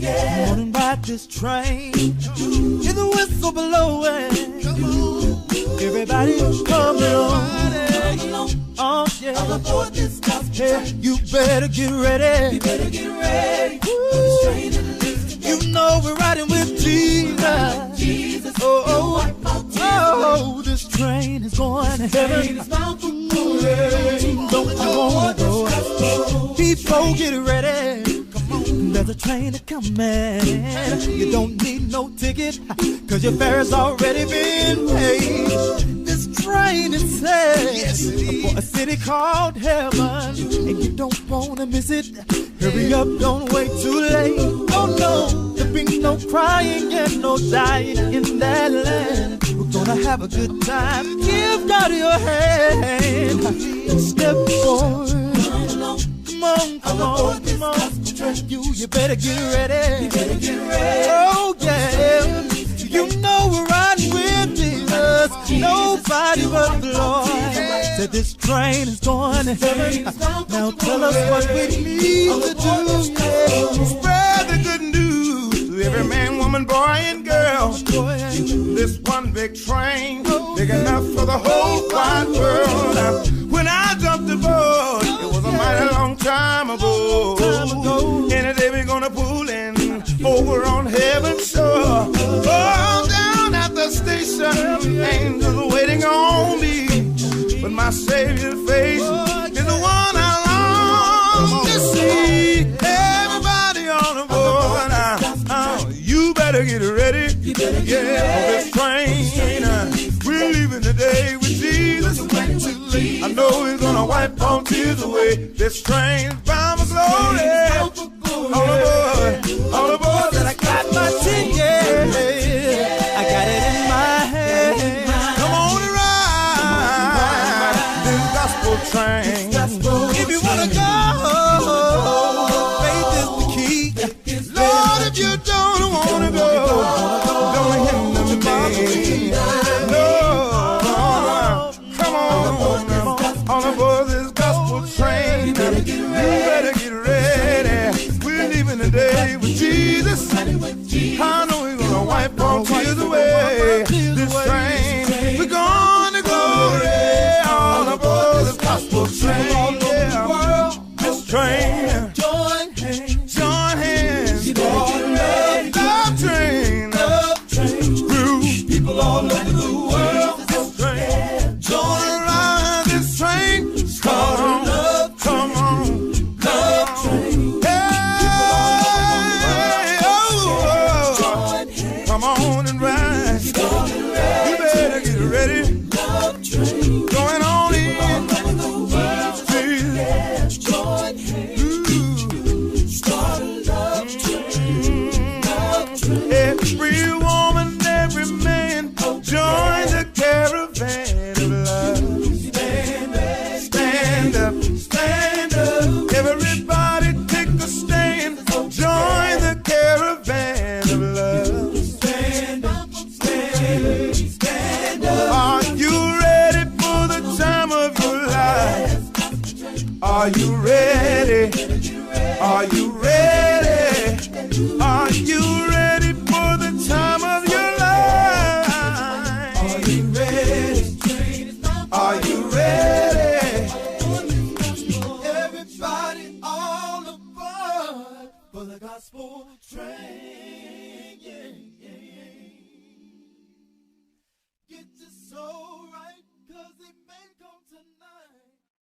Come on and ride this train. Hear the whistle blowing. Everybody coming on. Oh yeah. All aboard this gospel train. You better get ready. You better get ready. You know we're riding with Jesus. Oh, this train is going to heaven. Don't you wanna go? People get ready. There's a train coming. You don't need no ticket, cause your fare's already been paid. This train is set for a city called heaven, and you don't wanna miss it. Hurry up, don't wait too late. Oh no, there'll be no crying and no dying in that land. We're gonna have a good time. Give God your hand. Step forward. Come on. You better get ready. Oh yeah. You know we're riding with Jesus. Nobody but the Lord. Said this train is going to heaven. Now tell us what we need to do. Spread the good news to every man, woman, boy, and girl. This one big train, big enough for the whole wide world. When I jumped aboard, it was a mighty long time ago. Any day we're gonna pull in over on heaven's shore. Oh, down at the station, angels are waiting on me. But my Savior's face is the one I long to see. Everybody on the board now, you better get ready. Yeah, this train, we're leaving today with Jesus. I know he's gonna wipe all tears away. This train's bound for glory. All aboard, that I got my ticket. I got it in my hand. come on and ride this gospel train. If you wanna go, faith is the key. Lord, if you don't wanna go, don't hinder me. No, come on, all aboard this gospel train. You better get ready. We're leaving today with Jesus. I know he's gonna wipe all tears away. This train, we're gonna glory. All aboard this gospel train. Yeah. This train, join hands. Love train, through people all over the world. This train, join around this train. Come on, love train. Hey, oh, come on and ride. You better get ready. Going on in. Every woman, every man, join the caravan of love. Stand up, stand up. Everybody take a stand. Join the caravan of love. Stand up, stand up. Are you ready for the time of your life? Are you ready? Are you ready? Are you ready for the time of your life? Are you ready? Are you ready? Everybody all aboard for the gospel train.